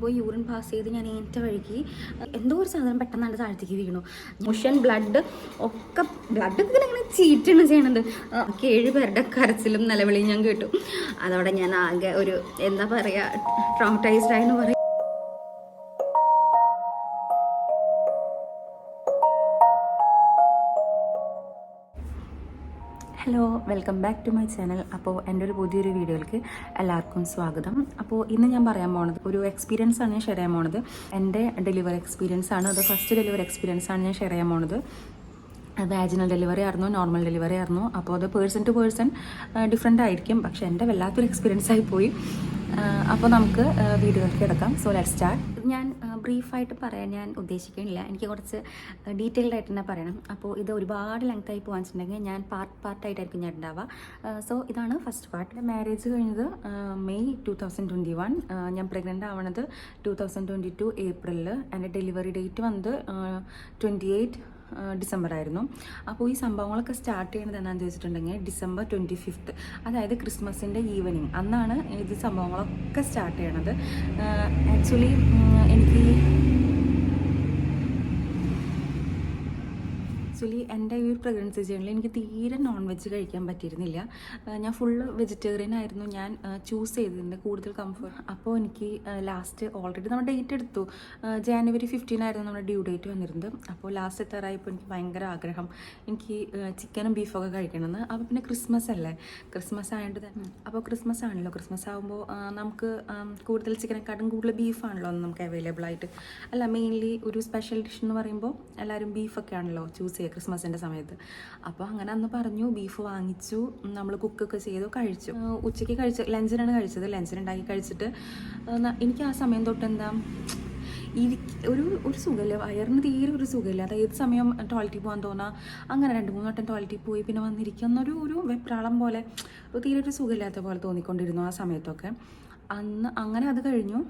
അപ്പോൾ urine pass ചെയ്ത് ഞാൻ ഏറ്റ വഴിക്ക് എന്തോ ഒരു സാധനം പെട്ടെന്നാണ് താഴത്തേക്ക് വീണു. മുഷൻ ബ്ലഡ് ഒക്കെ ബ്ലഡ് ഒക്കെ ഇങ്ങനെ ചീറ്റാണ് ചെയ്യണത്. 7 പേരുടെ കരച്ചിലും നിലവിളിയും ഞാൻ കേട്ടു. അതോടെ ഞാൻ ആകെ ഒരു എന്താ പറയുക ട്രോമറ്റൈസ്ഡ് ആയെന്ന് പറയും. Hello, welcome back to my channel. അപ്പോൾ എൻ്റെ ഒരു പുതിയൊരു വീഡിയോയിലേക്ക് എല്ലാവർക്കും സ്വാഗതം. അപ്പോൾ ഇന്ന് ഞാൻ പറയാൻ പോണത് ഒരു എക്സ്പീരിയൻസ് ആണ് ഞാൻ ഷെയർ ചെയ്യാൻ പോണത്. എൻ്റെ ഡെലിവറി എക്സ്പീരിയൻസ് ആണ്. അത് ഫസ്റ്റ് ഡെലിവറി എക്സ്പീരിയൻസ് ആണ് ഞാൻ ഷെയർ ചെയ്യാൻ പോണത്. വാജിനൽ ഡെലിവറി ആയിരുന്നു, നോർമൽ ഡെലിവറി ആയിരുന്നു. അപ്പോൾ അത് പേഴ്സൺ ടു പേഴ്സൺ ഡിഫറെൻ്റ് ആയിരിക്കും. പക്ഷേ എൻ്റെ വല്ലാത്തൊരു എക്സ്പീരിയൻസ് ആയി പോയി. അപ്പോൾ നമുക്ക് വീഡിയോയിലേക്ക് കിടക്കാം. So let's start. ഞാൻ ബ്രീഫായിട്ട് പറയാൻ ഞാൻ ഉദ്ദേശിക്കുന്നില്ല. എനിക്ക് കുറച്ച് ഡീറ്റെയിൽഡ് ആയിട്ട് തന്നെ പറയണം. അപ്പോൾ ഇത് ഒരുപാട് ലെങ്ത് ആയി പോകാൻ വെച്ചിട്ടുണ്ടെങ്കിൽ ഞാൻ പാർട്ടായിട്ടായിരിക്കും ഞാൻ ഉണ്ടാവുക. സോ ഇതാണ് ഫസ്റ്റ് പാർട്ട്. മാരേജ് കഴിഞ്ഞത് മെയ് 2021. ഞാൻ പ്രഗ്നൻ്റ് ആവണത് 2022 ഏപ്രിലിൽ. എൻ്റെ ഡെലിവറി ഡേറ്റ് വന്നത് 28 ഡിസംബർ ആയിരുന്നു. അപ്പോൾ ഈ സംഭവങ്ങളൊക്കെ സ്റ്റാർട്ട് ചെയ്യണത് എന്താണെന്ന് ചോദിച്ചിട്ടുണ്ടെങ്കിൽ December 25th, അതായത് ക്രിസ്മസിൻ്റെ ഈവനിങ് അന്നാണ് ഇത് സംഭവങ്ങളൊക്കെ സ്റ്റാർട്ട് ചെയ്യണത്. ആക്ച്വലി എൻ്റെ ഈ ഒരു പ്രഗ്നൻസി ജേർണിയിൽ എനിക്ക് തീരെ നോൺ വെജ് കഴിക്കാൻ പറ്റിയിരുന്നില്ല. ഞാൻ ഫുള്ള് വെജിറ്റേറിയൻ ആയിരുന്നു ഞാൻ ചൂസ് ചെയ്തതിൻ്റെ കൂടുതൽ കംഫർട്ട്. അപ്പോൾ എനിക്ക് ലാസ്റ്റ് ഓൾറെഡി നമ്മൾ ഡേറ്റ് എടുത്തു. January 15 ആയിരുന്നു നമ്മുടെ ഡ്യൂ ഡേറ്റ് വന്നിരുന്നത്. അപ്പോൾ ലാസ്റ്റ് എത്താറായപ്പോൾ എനിക്ക് ഭയങ്കര ആഗ്രഹം, എനിക്ക് ചിക്കനും ബീഫൊക്കെ കഴിക്കണമെന്ന്. അപ്പോൾ പിന്നെ ക്രിസ്മസ് അല്ലേ, ക്രിസ്മസ് ആയതുകൊണ്ട് തന്നെ അപ്പോൾ ക്രിസ്മസ് ആണല്ലോ, ക്രിസ്മസ് ആകുമ്പോൾ നമുക്ക് കൂടുതൽ ചിക്കനെക്കാട്ടും കൂടുതൽ ബീഫാണല്ലോ നമുക്ക് അവൈലബിൾ ആയിട്ട്. അല്ല, മെയിൻലി ഒരു സ്പെഷ്യൽ ഡിഷ് എന്ന് പറയുമ്പോൾ എല്ലാവരും ബീഫൊക്കെ ആണല്ലോ ചൂസ് ചെയ്യുക ക്രിസ്മസിൻ്റെ സമയത്ത്. അപ്പോൾ അങ്ങനെ അന്ന് പറഞ്ഞു, ബീഫ് വാങ്ങിച്ചു, നമ്മൾ കുക്കൊക്കെ ചെയ്തു, കഴിച്ചു. ഉച്ചയ്ക്ക് ലഞ്ചിനാണ് കഴിച്ചത്. ലഞ്ചിനുണ്ടാക്കി കഴിച്ചിട്ട് എനിക്ക് ആ സമയം തൊട്ട് എന്താ ഒരു സുഖമില്ല, വയറിന് തീരെ ഒരു സുഖമില്ല. അത് ഏത് സമയം ടോയ്ലറ്റിൽ പോകാൻ തോന്നാം. അങ്ങനെ 2-3 വട്ടം ടോയ്ലറ്റിൽ പോയി പിന്നെ വന്നിരിക്കുന്നൊരു വെപ്രാളം പോലെ, തീരെ ഒരു സുഖമില്ലാത്ത പോലെ തോന്നിക്കൊണ്ടിരുന്നു ആ സമയത്തൊക്കെ. അങ്ങനെ അത് കഴിഞ്ഞു.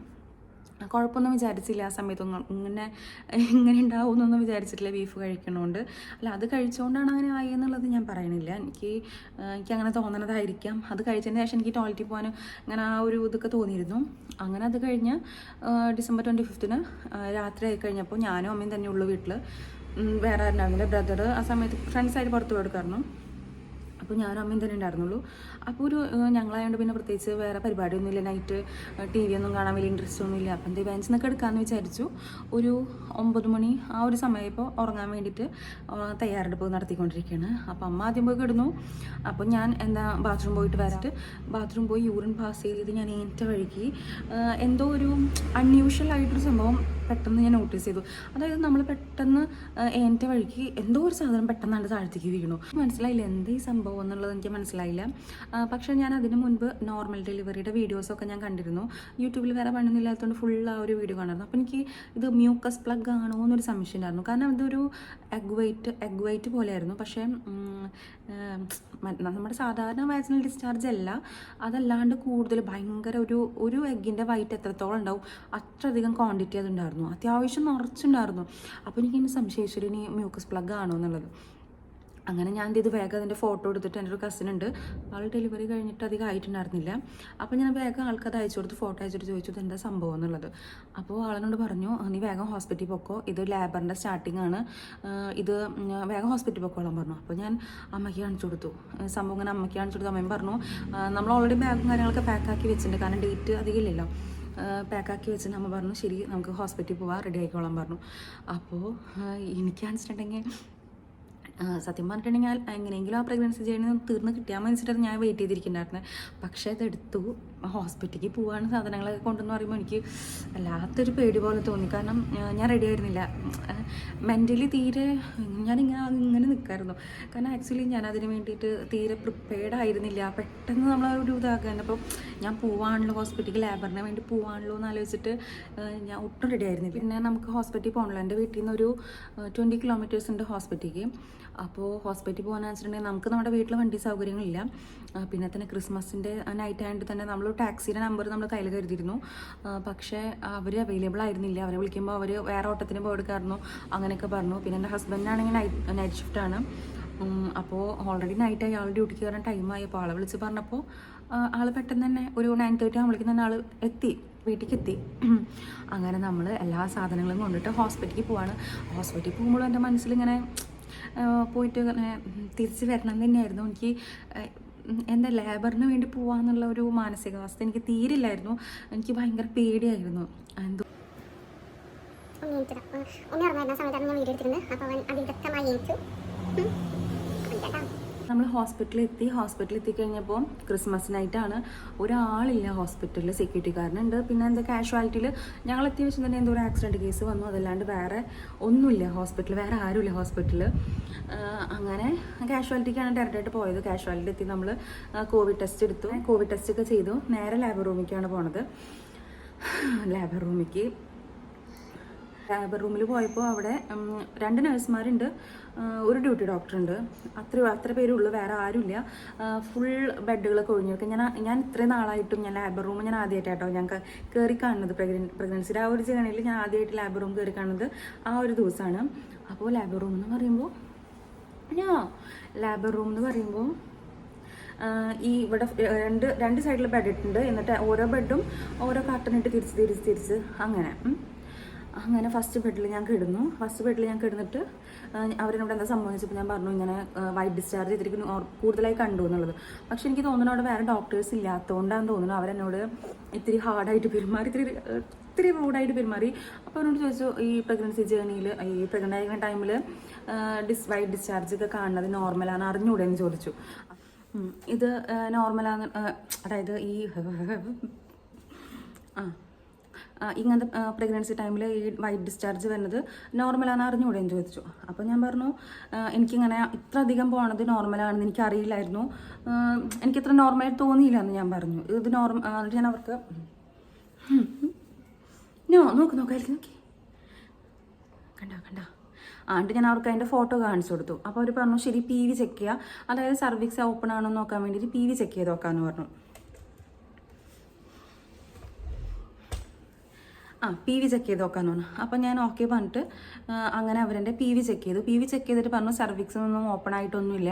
കുഴപ്പമൊന്നും വിചാരിച്ചില്ല ആ സമയത്തൊന്നും, ഇങ്ങനെ ഉണ്ടാവുമെന്നൊന്നും വിചാരിച്ചിട്ടില്ല ബീഫ് കഴിക്കണോണ്ട്. അല്ല, അത് കഴിച്ചുകൊണ്ടാണ് അങ്ങനെ ആയി എന്നുള്ളത് ഞാൻ പറയണില്ല. എനിക്ക് അങ്ങനെ തോന്നണതായിരിക്കാം. അത് കഴിച്ചതിന് ശേഷം എനിക്ക് ടോയ്ലറ്റിൽ പോകാനും അങ്ങനെ ആ ഒരു ഇതൊക്കെ തോന്നിയിരുന്നു. അങ്ങനെ അത് കഴിഞ്ഞ് December 25th രാത്രി ആയി കഴിഞ്ഞപ്പോൾ ഞാനും അമ്മയും തന്നെ ഉള്ളു വീട്ടിൽ. വേറെ ആരുണ്ടായിരുന്നില്ല. ബ്രദർ ആ സമയത്ത് ഫ്രണ്ട്സായിട്ട് പുറത്ത് പോയി എടുക്കായിരുന്നു. അപ്പോൾ ഞാനും അമ്മയും തന്നെ ഉണ്ടായിരുന്നുള്ളൂ. അപ്പോൾ ഞങ്ങളായതുകൊണ്ട് പിന്നെ പ്രത്യേകിച്ച് വേറെ പരിപാടിയൊന്നുമില്ല. നൈറ്റ് TV ഒന്നും കാണാൻ വലിയ ഇൻട്രസ്റ്റ് ഒന്നുമില്ല. അപ്പം എന്തെങ്കിലും ബെഞ്ചിന്നൊക്കെ എടുക്കാമെന്ന് വിചാരിച്ചു. ഒരു 9 മണി ആ ഒരു സമയം ഇപ്പോൾ ഉറങ്ങാൻ വേണ്ടിയിട്ട് തയ്യാറെടുപ്പ് നടത്തിക്കൊണ്ടിരിക്കുകയാണ്. അപ്പോൾ അമ്മ ആദ്യം പോയി കിടന്നു. അപ്പോൾ ഞാൻ ബാത്റൂം പോയിട്ട് വരാട്ട് ബാത്റൂം പോയി യൂറിൻ പാസ് ചെയ്ത് ഞാൻ ഏറ്റ വഴിക്ക് എന്തോ ഒരു അൺയൂഷ്വൽ ആയിട്ടൊരു സംഭവം പെട്ടെന്ന് ഞാൻ നോട്ടീസ് ചെയ്തു. അതായത് നമ്മൾ പെട്ടെന്ന് എൻ്റെ വഴിക്ക് എന്തോ ഒരു സാധനം പെട്ടെന്നാണ് താഴത്തേക്ക് വീണു. മനസ്സിലായില്ല എന്താ ഈ സംഭവം എന്നുള്ളത്, എനിക്ക് മനസ്സിലായില്ല. പക്ഷേ ഞാൻ അതിന് മുൻപ് നോർമൽ ഡെലിവറിയുടെ വീഡിയോസൊക്കെ ഞാൻ കണ്ടിരുന്നു. യൂട്യൂബിൽ വേറെ പണിയൊന്നുമില്ലാത്തതുകൊണ്ട് ഫുൾ ആ ഒരു വീഡിയോ കാണായിരുന്നു. അപ്പോൾ എനിക്ക് ഇത് മ്യൂക്കസ് പ്ലഗ് ആണോ എന്നൊരു സംശയം ഉണ്ടായിരുന്നു. കാരണം ഇതൊരു എഗ് വൈറ്റ് പോലെയായിരുന്നു. പക്ഷേ നമ്മുടെ സാധാരണ വാജിനൽ ഡിസ്ചാർജ് അല്ല, അതല്ലാണ്ട് കൂടുതൽ ഭയങ്കര ഒരു എഗ്ഗിൻ്റെ വൈറ്റ് എത്രത്തോളം ഉണ്ടാവും അത്രയധികം ക്വാണ്ടിറ്റി അതുണ്ടായിരുന്നു. അത്യാവശ്യം നിറച്ചുണ്ടായിരുന്നു. അപ്പോൾ എനിക്കിനി സംശയിച്ചു ഇനി മ്യൂക്കസ് പ്ലഗ് ആണോ എന്നുള്ളത്. അങ്ങനെ ഞാൻ ഇത് വേഗം അതിൻ്റെ ഫോട്ടോ എടുത്തിട്ട് എൻ്റെ ഒരു കസിൻ ഉണ്ട്, ആൾ ഡെലിവറി കഴിഞ്ഞിട്ട് അധികം ആയിട്ടുണ്ടായിരുന്നില്ല. അപ്പോൾ ഞാൻ വേഗം ആൾക്കത് അയച്ചു കൊടുത്ത് ഫോട്ടോ അയച്ചിട്ട് ചോദിച്ചു എന്താ സംഭവം എന്നുള്ളത്. അപ്പോൾ ആളിനോട് പറഞ്ഞു, നീ വേഗം ഹോസ്പിറ്റലിൽ പൊക്കോ, ഇത് ലേബറിൻ്റെ സ്റ്റാർട്ടിംഗ് ആണ്, ഇത് വേഗം ഹോസ്പിറ്റലിൽ പൊക്കോളാൻ പറഞ്ഞു. അപ്പോൾ ഞാൻ അമ്മയ്ക്ക് കാണിച്ചു കൊടുത്തു സംഭവം. ഇങ്ങനെ അമ്മയ്ക്ക് കാണിച്ചു കൊടുത്തു. അമ്മയും പറഞ്ഞു, നമ്മൾ ഓൾറെഡി ബാഗും കാര്യങ്ങളൊക്കെ പാക്കാക്കി വെച്ചിട്ടുണ്ട്, കാരണം ഡേറ്റ് അധികം ഇല്ലല്ലോ. പാക്കാക്കി വെച്ചിട്ട് അമ്മ പറഞ്ഞു ശരി നമുക്ക് ഹോസ്പിറ്റലിൽ പോവാം, റെഡി ആയിക്കോളാൻ പറഞ്ഞു. അപ്പോൾ എനിക്ക് കാണിച്ചിട്ടുണ്ടെങ്കിൽ സത്യം പറഞ്ഞിട്ടുണ്ടെങ്കിൽ എങ്ങനെയെങ്കിലും ആ പ്രഗ്നൻസി ജേർണി തീർന്ന് കിട്ടിയാൽ മനസ്സിലായിട്ട് ഞാൻ വെയിറ്റ് ചെയ്തിരിക്കുന്നുണ്ടായിരുന്നു. പക്ഷേ അതെടുത്തു ഹോസ്പിറ്റലിലേക്ക് പോകാൻ സാധനങ്ങളൊക്കെ കൊണ്ടെന്ന് പറയുമ്പോൾ എനിക്ക് വല്ലാത്തൊരു പേടി പോലെ തോന്നി. കാരണം ഞാൻ റെഡി ആയിരുന്നില്ല, മെൻ്റലി തീരെ ഞാനിങ്ങനെ നിൽക്കായിരുന്നു. കാരണം ആക്ച്വലി ഞാൻ അതിന് വേണ്ടിയിട്ട് തീരെ പ്രിപ്പയർഡ് ആയിരുന്നില്ല. പെട്ടെന്ന് നമ്മളൊരു ഇതാക്കാൻ, അപ്പോൾ ഞാൻ പോവാണല്ലോ ഹോസ്പിറ്റലിൽ, ലേബറിന് വേണ്ടി പോവാണല്ലോ എന്ന് ആലോചിച്ചിട്ട് ഞാൻ ഒട്ടും റെഡി ആയിരുന്നില്ല. പിന്നെ നമുക്ക് ഹോസ്പിറ്റലിൽ പോകണല്ലോ, എൻ്റെ വീട്ടിൽ നിന്ന് ഒരു 20 kilometers ഉണ്ട് ഹോസ്പിറ്റലിലേക്ക്. അപ്പോൾ ഹോസ്പിറ്റലിൽ പോകാൻ വെച്ചിട്ടുണ്ടെങ്കിൽ നമുക്ക് നമ്മുടെ വീട്ടിൽ വണ്ടി സൗകര്യങ്ങളില്ല. പിന്നെ തന്നെ ക്രിസ്മസിൻ്റെ നൈറ്റ് ആയതുകൊണ്ട് തന്നെ നമ്മൾ ടാക്സിയുടെ നമ്പർ നമ്മൾ കയ്യിൽ കരുതിയിരുന്നു. പക്ഷേ അവർ അവൈലബിൾ ആയിരുന്നില്ല. അവരെ വിളിക്കുമ്പോൾ അവർ വേറെ ഓട്ടത്തിന് പോയെടുക്കായിരുന്നു, അങ്ങനെയൊക്കെ പറഞ്ഞു. പിന്നെ എൻ്റെ ഹസ്ബൻഡാണെങ്കിൽ നൈറ്റ് ഷിഫ്റ്റാണ്. അപ്പോൾ ഓൾറെഡി നൈറ്റായി, ആൾ ഡ്യൂട്ടിക്ക് കയറാൻ ടൈമായി. അപ്പോൾ ആളെ വിളിച്ച് പറഞ്ഞപ്പോൾ ആൾ പെട്ടെന്ന് തന്നെ ഒരു 9:30 ആകുമ്പോഴേക്കും തന്നെ ആൾ എത്തി. വീട്ടിലേക്ക് എത്തി. അങ്ങനെ നമ്മൾ എല്ലാ സാധനങ്ങളും കൊണ്ടിട്ട് ഹോസ്പിറ്റലിൽ പോവാണ്. ഹോസ്പിറ്റലിൽ പോകുമ്പോഴും എൻ്റെ മനസ്സിലിങ്ങനെ പോയിട്ട് ഇങ്ങനെ തിരിച്ച് വരണം എന്ന് തന്നെയായിരുന്നു. എനിക്ക് എന്താ ലേബറിന് വേണ്ടി പോവാന്നുള്ള ഒരു മാനസികാവസ്ഥ എനിക്ക് തീരില്ലായിരുന്നു. എനിക്ക് ഭയങ്കര പേടിയായിരുന്നു. എന്തോ നമ്മൾ ഹോസ്പിറ്റലിൽ എത്തിക്കഴിഞ്ഞപ്പോൾ ക്രിസ്മസ് നൈറ്റാണ്. ഒരാളില്ല ഹോസ്പിറ്റലിൽ, സെക്യൂരിറ്റിക്കാരനുണ്ട്. പിന്നെ എന്താ കാഷ്വാലിറ്റിയിൽ ഞങ്ങൾ എത്തിയ വെച്ച് തന്നെ എന്തോ ഒരു ആക്സിഡൻറ്റ് കേസ് വന്നു. അതല്ലാണ്ട് വേറെ ഒന്നുമില്ല ഹോസ്പിറ്റലിൽ, വേറെ ആരുമില്ല ഹോസ്പിറ്റലിൽ. അങ്ങനെ കാഷ്വാലിറ്റിക്കാണ് ഡയറക്റ്റായിട്ട് പോയത്. കാഷ്വാലിറ്റി എത്തി നമ്മൾ കോവിഡ് ടെസ്റ്റ് എടുത്തു. കോവിഡ് ടെസ്റ്റ് ഒക്കെ ചെയ്തു. നേരെ ലാബ് റൂമിലേക്കാണ് പോണത്. ലാബ് റൂമിൽ പോയപ്പോൾ അവിടെ 2 നഴ്സുമാരുണ്ട്, ഒരു ഡ്യൂട്ടി ഡോക്ടറുണ്ട്. അത്ര പേരുള്ളൂ, വേറെ ആരുമില്ല. ഫുൾ ബെഡുകളൊക്കെ ഒഴിഞ്ഞെടുക്കുക. ഞാൻ ഇത്രയും നാളായിട്ടും ഞാൻ ലാബ് റൂം ഞാൻ ആദ്യമായിട്ടാട്ടോ ഞാൻ കയറി കാണുന്നത്. പ്രഗ്നൻസിയുടെ ആ ഒരു ജേണിയിൽ ഞാൻ ആദ്യമായിട്ട് ലാബ് റൂം കയറി കാണുന്നത് ആ ഒരു ദിവസമാണ്. അപ്പോൾ ലാബ് റൂം എന്ന് പറയുമ്പോൾ ഈ ഇവിടെ രണ്ട് സൈഡിൽ ബെഡ് ഇട്ടുണ്ട്. എന്നിട്ട് ഓരോ ബെഡും ഓരോ കാർട്ടണിട്ട് തിരിച്ച് അങ്ങനെ ഫസ്റ്റ് ബെഡിൽ ഞാൻ കിടന്നിട്ട് അവരെന്നോട് എന്താ സംഭവിച്ചപ്പോൾ ഞാൻ പറഞ്ഞു ഇങ്ങനെ വൈറ്റ് ഡിസ്ചാർജ് ചെയ്തിരിക്കുന്നു, കൂടുതലായി കണ്ടു എന്നുള്ളത്. പക്ഷെ എനിക്ക് തോന്നുന്നു അവിടെ വേറെ ഡോക്ടേഴ്സ് ഇല്ലാത്തതുകൊണ്ടാണെന്ന് തോന്നുന്നു അവരെന്നോട് ഇത്തിരി ഹാർഡായിട്ട് പെരുമാറി, ഇത്തിരി റൂഡായിട്ട് പെരുമാറി. അപ്പോൾ അവരോട് ചോദിച്ചു, ഈ പ്രഗ്നൻസി ജേർണിയിൽ ഈ പ്രഗ്നൻ്റ് ആയിരിക്കുന്ന ടൈമിൽ വൈറ്റ് ഡിസ്ചാർജ് ഒക്കെ കാണുന്നത് നോർമലാണ്, അറിഞ്ഞൂടെ എന്ന് ചോദിച്ചു. ഇത് നോർമലാണ്, അതായത് ഈ ഇങ്ങനത്തെ പ്രഗ്നൻസി ടൈമിൽ ഈ വൈറ്റ് ഡിസ്ചാർജ് വരുന്നത് നോർമലാണെന്ന് അറിഞ്ഞുകൂടെ എന്ന് ചോദിച്ചു. അപ്പോൾ ഞാൻ പറഞ്ഞു എനിക്കിങ്ങനെ ഇത്ര അധികം പോകണത് നോർമലാണെന്ന് എനിക്കറിയില്ലായിരുന്നു, എനിക്കിത്ര നോർമലായിട്ട് തോന്നിയില്ല എന്ന് ഞാൻ പറഞ്ഞു. ഇത് എന്നിട്ട് ഞാൻ അവർക്ക് നോക്കി കണ്ട എന്നിട്ട് ഞാൻ അവർക്ക് അതിൻ്റെ ഫോട്ടോ കാണിച്ചു കൊടുത്തു. അപ്പോൾ അവർ പറഞ്ഞു ശരി PV ചെക്ക് ചെയ്യുക, അതായത് സർവിക്സ് ഓപ്പൺ ആണോ നോക്കാൻ വേണ്ടിയിട്ട് PV ചെക്ക് ചെയ്ത് നോക്കാമെന്ന് പറഞ്ഞു. PV ചെക്ക് ചെയ്ത് നോക്കാമെന്ന് പറഞ്ഞു. അപ്പം ഞാൻ ഓക്കെ പറഞ്ഞിട്ട് അങ്ങനെ അവരെൻ്റെ PV ചെക്ക് ചെയ്തിട്ട് പറഞ്ഞു സർവിക്സൊന്നും ഓപ്പൺ ആയിട്ടൊന്നുമില്ല,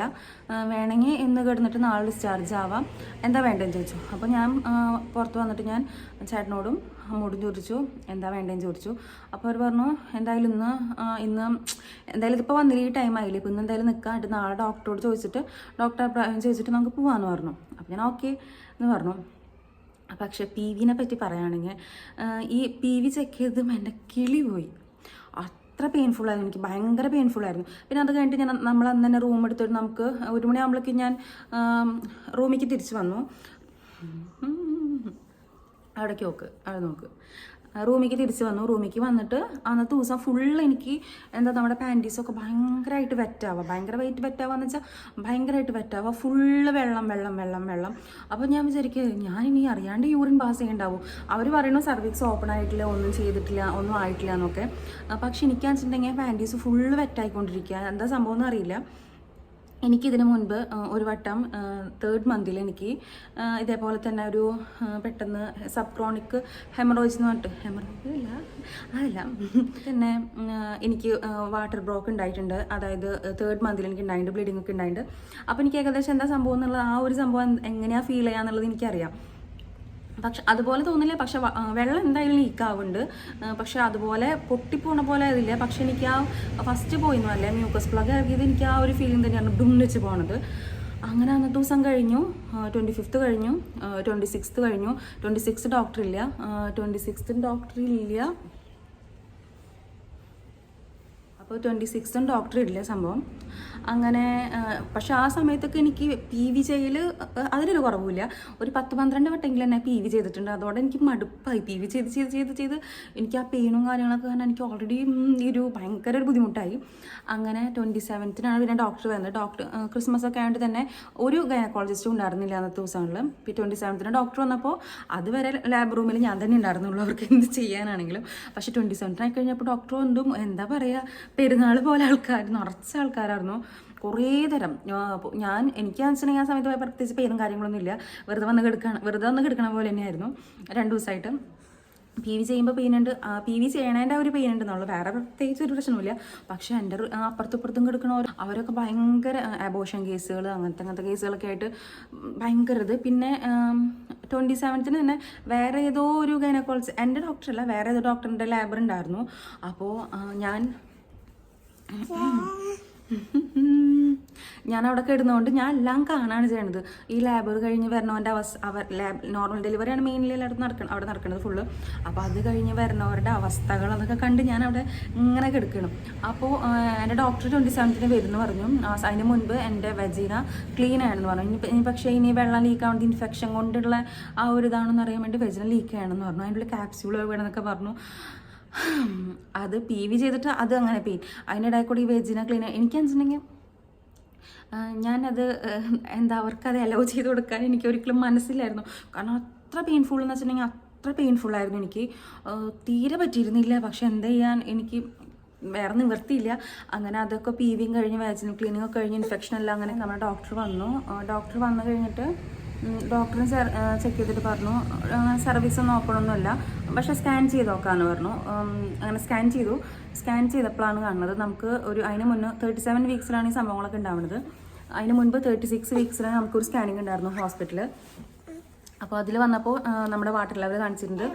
വേണമെങ്കിൽ ഇന്ന് കിടന്നിട്ട് നാളെ ഡിസ്ചാർജ് ആവാം, എന്താ വേണ്ടതെന്ന് ചോദിച്ചു. അപ്പോൾ ഞാൻ പുറത്ത് വന്നിട്ട് ഞാൻ ചേട്ടനോടും അമ്മോടും ചോദിച്ചു എന്താ വേണ്ടതെന്ന് ചോദിച്ചു. അപ്പോൾ അവർ പറഞ്ഞു എന്തായാലും ഇന്ന് എന്തായാലും ഇതിപ്പോൾ വന്നില്ല, ഈ ടൈം ആയില്ലേ, ഇപ്പോൾ ഇന്ന് എന്തായാലും നിൽക്കാം, എന്നിട്ട് നാളെ ഡോക്ടറോട് ഡോക്ടർ അഭിപ്രായം ചോദിച്ചിട്ട് നമുക്ക് പോകാമെന്ന് പറഞ്ഞു. അപ്പോൾ ഞാൻ ഓക്കെ എന്ന് പറഞ്ഞു. പക്ഷെ PVനെ പറ്റി പറയുകയാണെങ്കിൽ ഈ PV ചെക്ക് ചെയ്തതും എൻ്റെ കിളി പോയി. അത്ര പെയിൻഫുള്ളായിരുന്നു, എനിക്ക് ഭയങ്കര പെയിൻഫുള്ളായിരുന്നു. പിന്നെ അത് കഴിഞ്ഞിട്ട് നമ്മൾ അന്ന് തന്നെ റൂം എടുത്തിട്ട് നമുക്ക് 1 മണിയാകുമ്പോഴേക്ക് ഞാൻ റൂമിലേക്ക് തിരിച്ച് വന്നു. അവിടെ നോക്ക് റൂമിലേക്ക് തിരിച്ച് വന്നു. റൂമിലേക്ക് വന്നിട്ട് അന്നത്തെ ദിവസം ഫുള്ള് എനിക്ക് നമ്മുടെ പാൻറ്റീസൊക്കെ ഭയങ്കരമായിട്ട് വെറ്റാവുക, ഭയങ്കരമായിട്ട് വെറ്റാവുക വെച്ചാൽ ഭയങ്കരമായിട്ട് വെറ്റാവുക, ഫുള്ള് വെള്ളം. അപ്പോൾ ഞാൻ വിചാരിക്കുക ഞാനിനി അറിയാണ്ട് യൂറിൻ പാസ് ചെയ്യണ്ടാവും. അവർ പറയണു സർവീക്സ് ഓപ്പൺ ആയിട്ടില്ല, ഒന്നും ചെയ്തിട്ടില്ല, ഒന്നും ആയിട്ടില്ല എന്നൊക്കെ. പക്ഷെ എനിക്കാന്ന് വെച്ചിട്ടുണ്ടെങ്കിൽ പാൻറ്റീസ് ഫുള്ള് വെറ്റായിക്കൊണ്ടിരിക്കുക, എന്താ സംഭവം എന്ന് അറിയില്ല. എനിക്കിതിന് മുൻപ് ഒരു വട്ടം 3rd മന്തിൽ എനിക്ക് ഇതേപോലെ തന്നെ ഒരു പെട്ടെന്ന് സബ് ക്രോണിക് ഹെമറോയിഡ്സ് എന്ന് പറഞ്ഞിട്ട് അതല്ല പിന്നെ എനിക്ക് വാട്ടർ ബ്ലോക്ക് ഉണ്ടായിട്ടുണ്ട്. അതായത് 3rd മന്തിൽ എനിക്ക് ഉണ്ടായിട്ടുണ്ട്, ബ്ലീഡിംഗ് ഒക്കെ ഉണ്ടായിട്ടുണ്ട്. അപ്പോൾ എനിക്ക് ഏകദേശം എന്താ സംഭവം എന്നുള്ളത്, ആ ഒരു സംഭവം എങ്ങനെയാണ് ഫീൽ ചെയ്യുക എന്നുള്ളത് എനിക്കറിയാം. പക്ഷെ അതുപോലെ തോന്നില്ല, പക്ഷെ വെള്ളം എന്തായാലും ലീക്കാവുന്നുണ്ട്, പക്ഷെ അതുപോലെ പൊട്ടിപ്പോണ പോലെ അതില്ല. പക്ഷെ എനിക്ക് ആ ഫസ്റ്റ് പോയിന്നു അല്ലേ മ്യൂക്കസ് പ്ലഗ് ഇറങ്ങിയത്, എനിക്ക് ആ ഒരു ഫീലിംഗ് തന്നെയാണ് ഡുംനിച്ച് പോണത്. അങ്ങനെ അന്നത്തെ ദിവസം കഴിഞ്ഞു. 25th കഴിഞ്ഞു, 26th കഴിഞ്ഞു. 26th ഡോക്ടർ ഇല്ല, 26th ഡോക്ടർ ഇല്ല. അപ്പോൾ 26th ഡോക്ടർ ഇല്ല സംഭവം. അങ്ങനെ പക്ഷെ ആ സമയത്തൊക്കെ എനിക്ക് PV ചെയ്യൽ അതിനൊരു കുറവില്ല. ഒരു 10-12 വട്ടെങ്കിലും എന്നെ PV ചെയ്തിട്ടുണ്ട്. അതോടെ എനിക്ക് മടുപ്പായി. PV ചെയ്ത് എനിക്ക് ആ പെയിനും കാര്യങ്ങളൊക്കെ കാരണം എനിക്ക് ഓൾറെഡി ഒരു ഭയങ്കര ഒരു ബുദ്ധിമുട്ടായി. അങ്ങനെ 27th പിന്നെ ഡോക്ടർ വരുന്നത്. ഡോക്ടർ ക്രിസ്മസ് ഒക്കെ ആയതുകൊണ്ട് തന്നെ ഒരു ഗൈനക്കോളജിസ്റ്റും ഉണ്ടായിരുന്നില്ല അന്നത്തെ ദിവസങ്ങളിൽ. ഇപ്പോൾ 27th ഡോക്ടർ വന്നപ്പോൾ അതുവരെ ലാബ് റൂമിൽ ഞാൻ തന്നെ ഉണ്ടായിരുന്നുള്ളൂ, അവർക്ക് എന്ത് ചെയ്യാനാണെങ്കിലും. പക്ഷേ 27th ആയി കഴിഞ്ഞപ്പോൾ ഡോക്ടർ വന്നും എന്താ പറയുക, പെരുന്നാൾ പോലെ നിറച്ച ആൾക്കാരായിരുന്നു. കുറേ തരം എനിക്കാന്ന് വെച്ചിട്ടുണ്ടെങ്കിൽ ആ സമയത്ത് പ്രത്യേകിച്ച് പെയിനും കാര്യങ്ങളൊന്നും ഇല്ല, വെറുതെ വന്ന് കിടക്കണ പോലെ തന്നെയായിരുന്നു 2 ദിവസമായിട്ട്. PV ചെയ്യുമ്പോൾ പെയിനുണ്ട്, PV ചെയ്യണതിൻ്റെ ഒരു പെയിൻ ഉണ്ടെന്നുള്ളൂ, വേറെ പ്രത്യേകിച്ച് ഒരു പ്രശ്നമില്ല. പക്ഷേ എൻ്റെ അപ്പുറത്തും കിടക്കണവർ അവരൊക്കെ ഭയങ്കര അബോർഷൻ കേസുകൾ അങ്ങനത്തെ കേസുകളൊക്കെ ആയിട്ട് ഭയങ്കര ഇത്. പിന്നെ 27th തന്നെ വേറെ ഏതോ ഒരു ഗൈനക്കോളജി, എൻ്റെ ഡോക്ടറല്ല വേറെ ഏതോ ഡോക്ടറിൻ്റെ ലാബർ ഉണ്ടായിരുന്നു. അപ്പോൾ ഞാൻ അവിടെ കിടന്നുകൊണ്ട് ഞാൻ എല്ലാം കാണാണ് ചെയ്യണത്. ഈ ലാബർ കഴിഞ്ഞ് വരണവൻ്റെ നോർമൽ ഡെലിവറിയാണ് മെയിൻലി എല്ലായിടത്തും അവിടെ നടക്കുന്നത് ഫുള്ള്. അപ്പോൾ അത് കഴിഞ്ഞ് വരണവരുടെ അവസ്ഥകൾ അതൊക്കെ കണ്ട് ഞാൻ അവിടെ ഇങ്ങനെ കിടക്കണം. അപ്പോൾ എൻ്റെ ഡോക്ടർ 27th വരുന്നു പറഞ്ഞു. അതിന് മുൻപ് എൻ്റെ വെജീന ക്ലീൻ ആണെന്ന് പറഞ്ഞു. ഇനി പക്ഷേ ഇനി വെള്ളം ലീക്ക് ആവുന്നത് ഇൻഫെക്ഷൻ കൊണ്ടുള്ള ആ ഒരു ഇതാണെന്ന് അറിയാൻ വേണ്ടി വെജിന ലീക്ക് ആണെന്ന് പറഞ്ഞു. അതിൻ്റെ ഉള്ളിൽ ക്യാപ്സ്യൂൾ വേണമെന്നൊക്കെ പറഞ്ഞു. അത് PV ചെയ്തിട്ട് അത് അങ്ങനെ പെയിൻ. അതിനിടയിൽ കൂടി ഈ വെജിന ക്ലീൻ എനിക്കെന്ന് വെച്ചിട്ടുണ്ടെങ്കിൽ ഞാനത് അവർക്കത് അലോ ചെയ്ത് കൊടുക്കാൻ എനിക്ക് ഒരിക്കലും മനസ്സിലായിരുന്നു. കാരണം അത്ര പെയിൻഫുൾ എന്ന് വെച്ചിട്ടുണ്ടെങ്കിൽ അത്ര പെയിൻഫുള്ളായിരുന്നു. എനിക്ക് തീരെ പറ്റിയിരുന്നില്ല. പക്ഷെ എന്താ ചെയ്യാൻ, എനിക്ക് വേറെ നിവൃത്തിയില്ല. അങ്ങനെ അതൊക്കെ PV കഴിഞ്ഞ് വാജിനൽ ക്ലീനിങ് ഒക്കെ കഴിഞ്ഞ് ഇൻഫെക്ഷൻ എല്ലാം അങ്ങനെ നമ്മുടെ ഡോക്ടർ വന്നു. ഡോക്ടർ വന്നു കഴിഞ്ഞിട്ട് ഡോക്ടറിനെ ചെക്ക് ചെയ്തിട്ട് പറഞ്ഞു സർവീസ് നോക്കണമെന്നില്ല, പക്ഷേ സ്കാൻ ചെയ്ത് നോക്കാമെന്ന് പറഞ്ഞു. അങ്ങനെ സ്കാൻ ചെയ്തപ്പോഴാണ് കാണുന്നത് നമുക്ക് അതിന് മുന്നേ 37 വീക്സിലാണ് ഈ സംഭവങ്ങളൊക്കെ ഉണ്ടാവുന്നത്. അതിന് മുൻപ് 36 വീക്സിലാണ് നമുക്കൊരു സ്കാനിങ് ഉണ്ടായിരുന്നു ഹോസ്പിറ്റലിൽ. അപ്പോൾ അതിൽ വന്നപ്പോൾ നമ്മുടെ വാട്ടർ ലെവൽ കാണിച്ചിട്ടുണ്ട്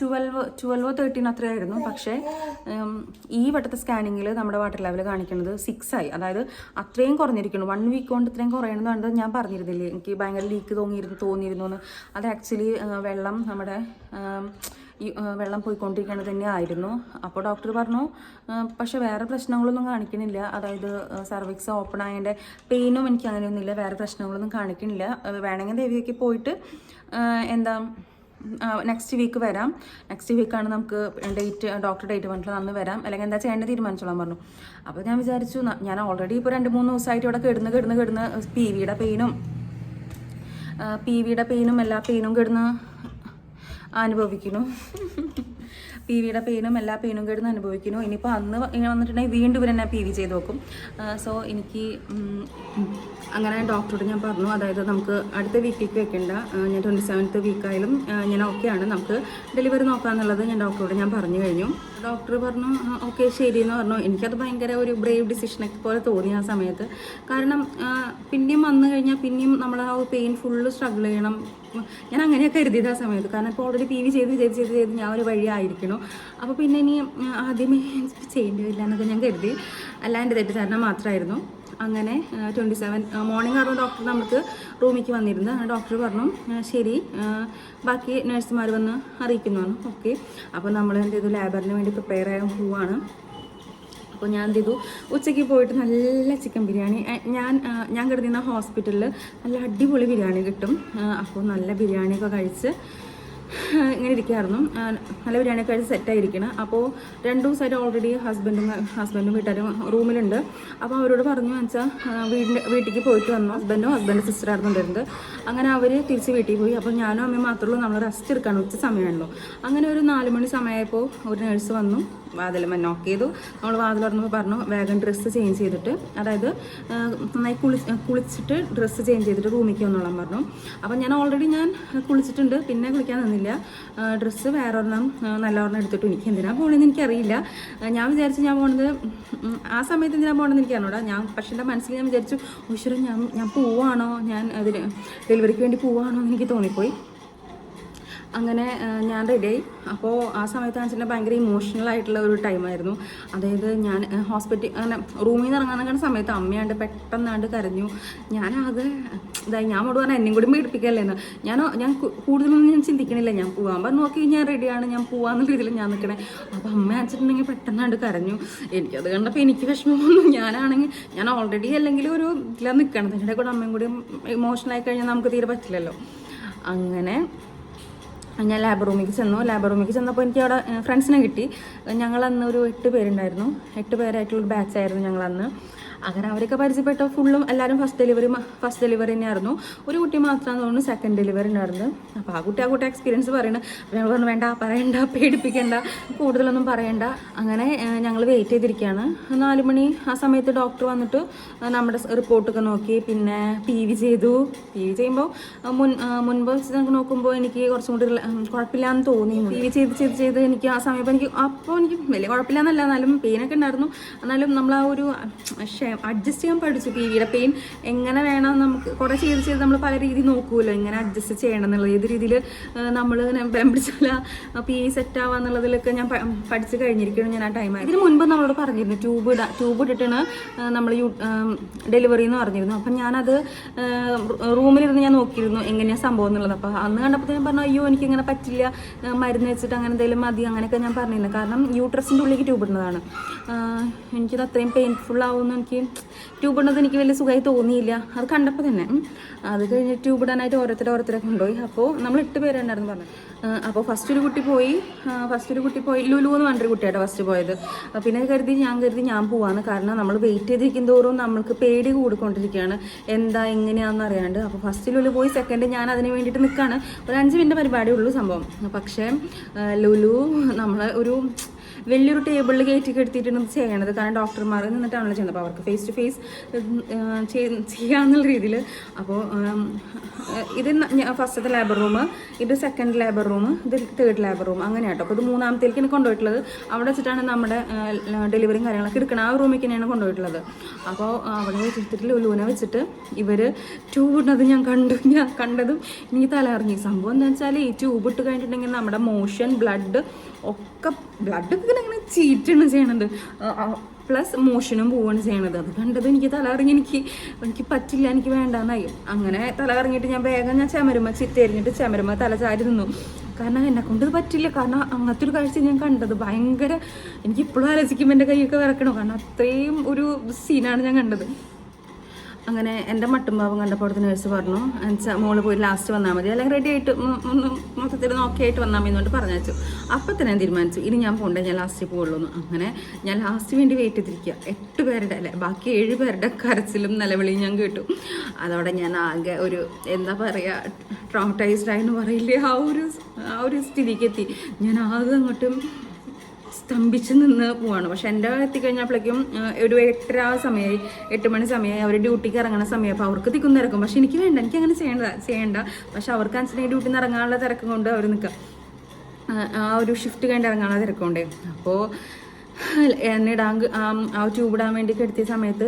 12 13 അത്രയായിരുന്നു. പക്ഷേ ഈ വട്ടത്തെ സ്കാനിങ്ങിൽ നമ്മുടെ വാട്ടർ ലെവൽ കാണിക്കുന്നത് 6 ആയി. അതായത് അത്രയും കുറഞ്ഞിരിക്കുന്നു. 1 വീക്ക് കൊണ്ട് ഇത്രയും കുറയണമെന്ന് ഞാൻ പറഞ്ഞിരുന്നില്ലേ, എനിക്ക് ഭയങ്കര ലീക്ക് തോന്നിയിരുന്നു എന്ന്. അത് ആക്ച്വലി വെള്ളം പോയിക്കൊണ്ടിരിക്കുന്നത് തന്നെ ആയിരുന്നു. അപ്പോൾ ഡോക്ടർ പറഞ്ഞു പക്ഷെ വേറെ പ്രശ്നങ്ങളൊന്നും കാണിക്കണില്ല. അതായത് സർവിക്സ് ഓപ്പൺ ആയതിൻ്റെ പെയിനും എനിക്ക് അങ്ങനെയൊന്നുമില്ല, വേറെ പ്രശ്നങ്ങളൊന്നും കാണിക്കണില്ല. വേണമെങ്കിൽ ദേവിയൊക്കെ പോയിട്ട് നെക്സ്റ്റ് വീക്ക് വരാം. നെക്സ്റ്റ് വീക്കാണ് നമുക്ക് ഡോക്ടർ ഡേറ്റ് പറഞ്ഞിട്ടുള്ള അന്ന് വരാം, അല്ലെങ്കിൽ എന്താ ചെയ്യേണ്ടത് തീരുമാനിച്ചോളാൻ പറഞ്ഞു. അപ്പോൾ ഞാൻ വിചാരിച്ചു, ഞാൻ ഓൾറെഡി ഇപ്പോൾ 2-3 ദിവസമായിട്ട് ഇവിടെ കിടന്ന് PVയുടെ പെയിനും എല്ലാ പെയിനും കിടന്ന് അനുഭവിക്കുന്നു. PVയുടെ പെയിനും എല്ലാ പെയിനും കിടന്ന് അനുഭവിക്കുന്നു. ഇനിയിപ്പോൾ ഇനി വന്നിട്ടുണ്ടെങ്കിൽ വീണ്ടും ഇവരെന്നെ PV ചെയ്ത് നോക്കും. സോ എനിക്ക് അങ്ങനെ ഡോക്ടറോട് ഞാൻ പറഞ്ഞു, അതായത് നമുക്ക് അടുത്ത വീക്കിലേക്ക് വെക്കേണ്ട, ഞാൻ 27th വീക്കായാലും ഞാൻ ഓക്കെയാണ്, നമുക്ക് ഡെലിവറി നോക്കാമെന്നുള്ളത് ഞാൻ ഡോക്ടറോട് ഞാൻ പറഞ്ഞു കഴിഞ്ഞു. ഡോക്ടർ പറഞ്ഞു ഓക്കെ ശരി എന്ന് പറഞ്ഞു. എനിക്കത് ഭയങ്കര ഒരു ബ്രേവ് ഡിസിഷനൊക്കെ പോലെ തോന്നി ആ സമയത്ത്. കാരണം പിന്നെയും വന്നു കഴിഞ്ഞാൽ പിന്നെയും നമ്മൾ ആ പെയിൻ ഫുള്ള് സ്ട്രഗിൾ ചെയ്യണം. ഞാൻ അങ്ങനെയൊക്കെ കരുതിയത് ആ സമയത്ത്. കാരണം ഇപ്പോൾ ഓൾറെഡി PV ചെയ്ത് ഞാൻ ഒരു വഴി ആയിരിക്കണു. അപ്പോൾ പിന്നെ ഇനി ആദ്യമേ ചെയ്യേണ്ടി വരില്ല എന്നൊക്കെ ഞാൻ കരുതി. അല്ല എൻ്റെ തെറ്റിദ്ധാരണ മാത്രമായിരുന്നു. അങ്ങനെ 27 മോർണിംഗ് ആയിരുന്നു ഡോക്ടർ നമുക്ക് റൂമിലേക്ക് വന്നിരുന്നത്. ഡോക്ടർ പറഞ്ഞു ശരി ബാക്കി നഴ്സുമാർ വന്ന് അറിയിക്കുന്നു. ഓക്കെ. അപ്പോൾ നമ്മൾ എന്ത് ചെയ്തു, ലാബറിന് വേണ്ടി പ്രിപ്പയർ ചെയ്യാൻ പോവാണ്. അപ്പോൾ ഞാൻ എന്ത് ചെയ്തു, ഉച്ചയ്ക്ക് പോയിട്ട് നല്ല ചിക്കൻ ബിരിയാണി, ഞാൻ കിടന്നിരുന്ന ഹോസ്പിറ്റലിൽ നല്ല അടിപൊളി ബിരിയാണി കിട്ടും. അപ്പോൾ നല്ല ബിരിയാണിയൊക്കെ കഴിച്ച് ഇങ്ങനെ ഇരിക്കുകയായിരുന്നു. നല്ല ബിരിയാണിയൊക്കെ കഴിച്ച് സെറ്റായിരിക്കണം. അപ്പോൾ 2 ദിവസമായിട്ട് ഓൾറെഡി ഹസ്ബൻഡും വീട്ടുകാരും റൂമിലുണ്ട്. അപ്പോൾ അവരോട് പറഞ്ഞു വെച്ചാൽ വീട്ടിലേക്ക് പോയിട്ട് വന്നു. ഹസ്ബൻഡ് സിസ്റ്ററായിരുന്നു ഉണ്ടായിരുന്നത്. അങ്ങനെ അവർ തിരിച്ച് വീട്ടിൽ പോയി. അപ്പോൾ ഞാനും അമ്മയും മാത്രമേ ഉള്ളൂ. നമ്മൾ റെസ്റ്റ് എടുക്കാണ്, ഉച്ച സമയമാണല്ലോ. അങ്ങനെ ഒരു 4 മണി സമയമായപ്പോൾ ഒരു നേഴ്സ് വന്നു, വാതിൽ നോക്ക് ചെയ്തു. നമ്മൾ വാതിൽ തുറന്നപ്പോൾ പറഞ്ഞു വേഗം ഡ്രസ്സ് ചേഞ്ച് ചെയ്തിട്ട്, അതായത് നന്നായി കുളിച്ചിട്ട് ഡ്രസ്സ് ചേഞ്ച് ചെയ്തിട്ട് റൂമിലേക്ക് വന്നോളാൻ പറഞ്ഞു. അപ്പം ഞാൻ ഓൾറെഡി കുളിച്ചിട്ടുണ്ട്, പിന്നെ കുളിക്കാൻ നിന്നില്ല. ഡ്രസ്സ് വേറെ നല്ല എടുത്തിട്ടു. എനിക്ക് എന്തിനാണ് പോകണമെന്ന് എനിക്കറിയില്ല. ഞാൻ വിചാരിച്ചു ഞാൻ പോണത് ആ സമയത്ത് എന്തിനാണ് പോകണമെന്ന് എനിക്ക് അറിഞ്ഞൂടാ. പക്ഷേ എൻ്റെ മനസ്സിൽ ഞാൻ വിചാരിച്ചു ഈശ്വരൻ ഞാൻ പോവാണോ, ഞാൻ അതിന് ഡെലിവറിക്ക് വേണ്ടി പോവാണോ എന്ന് എനിക്ക് തോന്നിപ്പോയി. അങ്ങനെ ഞാൻ റെഡിയായി. അപ്പോൾ ആ സമയത്ത് വെച്ചിട്ടുണ്ടെങ്കിൽ ഭയങ്കര ഇമോഷണൽ ആയിട്ടുള്ള ഒരു ടൈമായിരുന്നു. അതായത് ഞാൻ അങ്ങനെ റൂമിൽ നിന്ന് ഇറങ്ങാൻ സമയത്ത് അമ്മയാണ്ട് പെട്ടെന്നാണ്ട് കരഞ്ഞു. ഞാനാകെ ഞാൻ മോട് പറഞ്ഞാൽ എന്നെയും കൂടി പേടിപ്പിക്കല്ലേന്ന്. ഞാൻ കൂടുതലൊന്നും ഞാൻ ചിന്തിക്കണില്ല. ഞാൻ പോകാൻ പറഞ്ഞു നോക്കി ഞാൻ റെഡിയാണ്, ഞാൻ പോകാമെന്ന രീതിയിൽ ഞാൻ നിൽക്കണേ. അപ്പോൾ അമ്മ വെച്ചിട്ടുണ്ടെങ്കിൽ പെട്ടെന്നാണ്ട് കരഞ്ഞു. എനിക്കത് കണ്ടപ്പോൾ എനിക്ക് വിഷമമൊന്നും. ഞാൻ ഓൾറെഡി അല്ലെങ്കിൽ ഒരു ഇതിലാണ് നിൽക്കണം. അതിൻ്റെ കൂടെ അമ്മയും കൂടി ഇമോഷണലായി കഴിഞ്ഞാൽ നമുക്ക് തീരെ പറ്റില്ലല്ലോ. അങ്ങനെ ഞാൻ ലാബ് റൂമിലേക്ക് ചെന്നപ്പോൾ എനിക്ക് അവിടെ ഫ്രണ്ട്സിനെ കിട്ടി. ഞങ്ങളന്ന് ഒരു 8 പേരുണ്ടായിരുന്നു. 8 പേരായിട്ടുള്ളൊരു ബാച്ചായിരുന്നു ഞങ്ങളന്ന്. അങ്ങനെ അവരൊക്കെ പരിചയപ്പെട്ട ഫുള്ളും എല്ലാവരും ഫസ്റ്റ് ഡെലിവറി തന്നെയായിരുന്നു. ഒരു കുട്ടി മാത്രമാണെന്ന് തോന്നുന്നു സെക്കൻഡ് ഡെലിവറി ഉണ്ടായിരുന്നു. അപ്പോൾ ആ കുട്ടി എക്സ്പീരിയൻസ് പറയുന്നത്. ഞങ്ങൾ പറഞ്ഞു വേണ്ട പറയണ്ട, പേടിപ്പിക്കണ്ട, കൂടുതലൊന്നും പറയണ്ട. അങ്ങനെ ഞങ്ങൾ വെയിറ്റ് ചെയ്തിരിക്കുകയാണ്. 4 മണി ആ സമയത്ത് ഡോക്ടർ വന്നിട്ട് നമ്മുടെ റിപ്പോർട്ടൊക്കെ നോക്കി. പിന്നെ PV ചെയ്യുമ്പോൾ മുൻപ് നോക്കുമ്പോൾ എനിക്ക് കുറച്ചും കൂടി കുഴപ്പമില്ലാന്ന് തോന്നി. PV ചെയ്ത് എനിക്ക് ആ സമയത്ത് എനിക്ക് വലിയ കുഴപ്പമില്ലാന്നല്ല, എന്നാലും പെയിനൊക്കെ ഉണ്ടായിരുന്നു. എന്നാലും നമ്മൾ ആ ഒരു അഡ്ജസ്റ്റ് ചെയ്യാൻ പഠിച്ചു. PVയുടെ പെയിൻ എങ്ങനെ വേണം നമുക്ക് കുറേ ചെയ്ത് നമ്മൾ പല രീതി നോക്കുമല്ലോ, എങ്ങനെ അഡ്ജസ്റ്റ് ചെയ്യണം എന്നുള്ളത്, ഏത് രീതിയിൽ നമ്മൾ ബലം പിടിച്ചാൽ PV സെറ്റ് ആവുക എന്നുള്ളതിലൊക്കെ ഞാൻ പഠിച്ച് കഴിഞ്ഞിരിക്കണം ഞാൻ ആ ടൈമായി. ഇതിന് മുൻപ് നമ്മളോട് പറഞ്ഞിരുന്നു ട്യൂബ് ഇട്ടിട്ടാണ് നമ്മൾ ഡെലിവറി എന്ന് പറഞ്ഞിരുന്നു. അപ്പം ഞാനത് റൂമിലിരുന്ന് ഞാൻ നോക്കിയിരുന്നു എങ്ങനെയാണ് സംഭവം എന്നുള്ളത്. അപ്പോൾ അന്ന് കണ്ടപ്പോൾ ഞാൻ പറഞ്ഞു അയ്യോ എനിക്കിങ്ങനെ പറ്റില്ല, മരുന്ന് വെച്ചിട്ട് അങ്ങനെ എന്തെങ്കിലും മതി അങ്ങനെയൊക്കെ ഞാൻ പറഞ്ഞിരുന്നു. കാരണം യൂട്രസിൻ്റെ ഉള്ളിലേക്ക് ട്യൂബ് ഇടുന്നതാണ്. എനിക്കത് അത്രയും പെയിൻഫുൾ ആവുമെന്ന് എനിക്ക് ട്യൂബ് ഇടുന്നത് എനിക്ക് വലിയ സുഖമായി തോന്നിയില്ല അത് കണ്ടപ്പോൾ തന്നെ. അത് കഴിഞ്ഞ് ട്യൂബ് ഇടാനായിട്ട് ഓരോരുത്തരെ കൊണ്ടുപോയി. അപ്പോൾ നമ്മൾ 8 പേരുണ്ടായിരുന്നു പറഞ്ഞു. അപ്പോൾ ഫസ്റ്റ് ഒരു കുട്ടി പോയി ലുലു എന്ന് പറഞ്ഞൊരു കുട്ടിയായിട്ട് ഫസ്റ്റ് പോയത്. പിന്നെ ഞാൻ കരുതി ഞാൻ പോവാന്ന്. കാരണം നമ്മൾ വെയിറ്റ് ചെയ്തിരിക്കും തോറും നമ്മൾക്ക് പേടി കൂടിക്കൊണ്ടിരിക്കുകയാണ് എന്താ എങ്ങനെയാണെന്ന് അറിയാണ്ട്. അപ്പോൾ ഫസ്റ്റ് ലുലു പോയി, സെക്കൻഡ് ഞാൻ അതിന് വേണ്ടിയിട്ട് നിൽക്കുകയാണ്. ഒരു 5 മിനിറ്റ് പരിപാടിയേ ഉള്ളൂ സംഭവം. പക്ഷേ ലുലു നമ്മൾ ഒരു വലിയൊരു ടേബിളിൽ കയറ്റി എടുത്തിട്ടാണ് ചെയ്യണത്. കാരണം ഡോക്ടർമാർ നിന്നിട്ടാണല്ലോ ചെയ്യുന്നത്. അപ്പോൾ അവർക്ക് ഫേസ് ടു ഫേസ് ചെയ്യാന്നുള്ള രീതിയിൽ. അപ്പോൾ ഇത് ഫസ്റ്റത്തെ ലേബർ റൂം, ഇത് സെക്കൻഡ് ലേബർ റൂം, ഇത് തേർഡ് ലേബർ റൂം, അങ്ങനെ കേട്ടോ. അപ്പോൾ ഇത് 3ാമത്തേക്ക് കൊണ്ടുപോയിട്ടുള്ളത്. അവിടെ വെച്ചിട്ടാണ് നമ്മുടെ ഡെലിവറിയും കാര്യങ്ങളൊക്കെ എടുക്കണം. ആ റൂമിലേക്ക് തന്നെയാണ് കൊണ്ടുപോയിട്ടുള്ളത്. അപ്പോൾ അവിടെ വെച്ചിട്ട് ലുലുവിനെ വെച്ചിട്ട് ഇവർ ട്യൂബ് ഇടുന്നത് ഞാൻ കണ്ടതും എനിക്ക് തലകറങ്ങി. സംഭവം എന്താ വെച്ചാൽ ഈ ട്യൂബ് ഇട്ട് കഴിഞ്ഞിട്ടുണ്ടെങ്കിൽ നമ്മുടെ മോഷൻ ബ്ലഡൊക്കെ ഇങ്ങനെ ചീറ്റാണ് ചെയ്യണത്, പ്ലസ് മോഷനും പോവുകയാണ് ചെയ്യണത്. അത് കണ്ടത് എനിക്ക് തലകറങ്ങി. എനിക്ക് പറ്റില്ല, എനിക്ക് വേണ്ടാന്നായി. അങ്ങനെ തലകറങ്ങിയിട്ട് ഞാൻ വേഗം ചിത്തെരിഞ്ഞിട്ട് ചെമരുമ തല ചാരി നിന്നു. കാരണം എന്നെ കൊണ്ട് ഇത് പറ്റില്ല. കാരണം അങ്ങനത്തെ ഒരു കാഴ്ച ഞാൻ കണ്ടത് ഭയങ്കര, എനിക്കിപ്പോഴും ആലോചിക്കുമ്പോൾ എൻ്റെ കൈയൊക്കെ വിറക്കണം. കാരണം അത്രയും ഒരു സീനാണ് ഞാൻ കണ്ടത്. അങ്ങനെ എൻ്റെ മട്ടുംഭാവം കണ്ടപ്പോൾ അവിടുത്തെ നേഴ്സ് പറഞ്ഞു മോള് പോയി ലാസ്റ്റ് വന്നാൽ മതി, അല്ലെങ്കിൽ റെഡി ആയിട്ട് മൊത്തത്തിൽ നോക്കിയായിട്ട് വന്നാൽ മതി എന്നുകൊണ്ട് പറഞ്ഞു. അപ്പം തന്നെ ഞാൻ തീരുമാനിച്ചു ഇനി ഞാൻ പോകണ്ടേ, ഞാൻ ലാസ്റ്റ് പോവുള്ളൂ എന്ന്. അങ്ങനെ ഞാൻ ലാസ്റ്റ് വേണ്ടി വെയിറ്റ് ചെയ്തിരിക്കുക. 8 പേരുടെ അല്ലേ, ബാക്കി 7 പേരുടെ കരച്ചിലും നിലവിളിയും ഞാൻ കേട്ടു. അതോടെ ഞാൻ ആകെ ഒരു എന്താ പറയുക, ട്രോമറ്റൈസ്ഡ് ആയെന്ന് പറയില്ലേ, ആ ഒരു സ്ഥിതിക്ക് എത്തി. ഞാൻ ആകെ അങ്ങോട്ടും സ്തംഭിച്ച് നിന്ന് പോവാണ്. പക്ഷെ എൻ്റെ എത്തിക്കഴിഞ്ഞപ്പോഴേക്കും ഒരു 8:30 സമയമായി, 8 മണി സമയമായി. അവർ ഡ്യൂട്ടിക്ക് ഇറങ്ങുന്ന സമയം. അപ്പോൾ അവർക്ക് തിക്കും തിരക്കും. പക്ഷെ എനിക്ക് വേണ്ട, എനിക്കങ്ങനെ ചെയ്യണ്ട. പക്ഷെ അവർക്ക് അനുസരിച്ച് ഡ്യൂട്ടിയിൽ നിന്ന് ഇറങ്ങാനുള്ള തിരക്കും കൊണ്ട് അവർ നിൽക്കുക, ആ ഒരു ഷിഫ്റ്റ് കഴിഞ്ഞ് ഇറങ്ങാനുള്ള തിരക്കുണ്ടേ. അപ്പോൾ എന്നെ ആ ട്യൂബ് ഇടാൻ വേണ്ടി എടുത്തിയ സമയത്ത്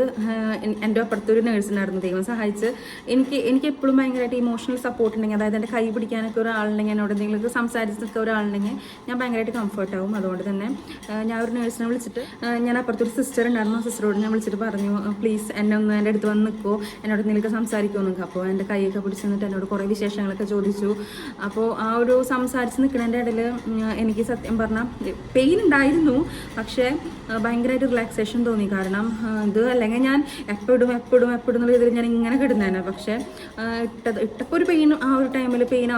എൻ്റെ അപ്പുറത്തൊരു നേഴ്സുണ്ടായിരുന്നു. ദൈവം സഹായിച്ച് എനിക്ക് എപ്പോഴും ഭയങ്കരമായിട്ട് ഇമോഷണൽ സപ്പോർട്ട് ഉണ്ടെങ്കിൽ, അതായത് എൻ്റെ കൈ പിടിക്കാനൊക്കെ ഒരാളുണ്ടെങ്കിൽ, എന്നോട് എന്തെങ്കിലുമൊക്കെ സംസാരിച്ചൊക്കെ ഒരാളുണ്ടെങ്കിൽ ഞാൻ ഭയങ്കരമായിട്ട് കംഫർട്ടാവും. അതുകൊണ്ട് തന്നെ ഞാൻ ഒരു നേഴ്സിനെ വിളിച്ചിട്ട്, ഞാൻ അപ്പുറത്തൊരു സിസ്റ്റർ ഉണ്ടായിരുന്നു, ആ സിസ്റ്ററോട് ഞാൻ വിളിച്ചിട്ട് പറഞ്ഞു പ്ലീസ് എന്നെ ഒന്ന് എൻ്റെ അടുത്ത് വന്ന് നിൽക്കുമോ, എന്നോട് എന്തെങ്കിലുമൊക്കെ സംസാരിക്കുമോ എന്നൊക്കെ. അപ്പോൾ എൻ്റെ കൈയൊക്കെ പിടിച്ച് നിന്നിട്ട് എന്നോട് കുറേ വിശേഷങ്ങളൊക്കെ ചോദിച്ചു. അപ്പോൾ ആ ഒരു സംസാരിച്ച് നിൽക്കുന്നതിൻ്റെ ഇടയിൽ എനിക്ക് സത്യം പറഞ്ഞാൽ പെയിൻ ഉണ്ടായിരുന്നു, പക്ഷേ ഭയങ്കരമായിട്ട് റിലാക്സേഷൻ തോന്നി. കാരണം ഇത് അല്ലെങ്കിൽ ഞാൻ എപ്പോഴും എന്നുള്ള രീതിയിൽ ഞാൻ ഇങ്ങനെ കിടന്നേനെ. പക്ഷേ ഇട്ടപ്പോൾ ഒരു പെയിൻ, ആ ഒരു ടൈമിൽ പെയിൻ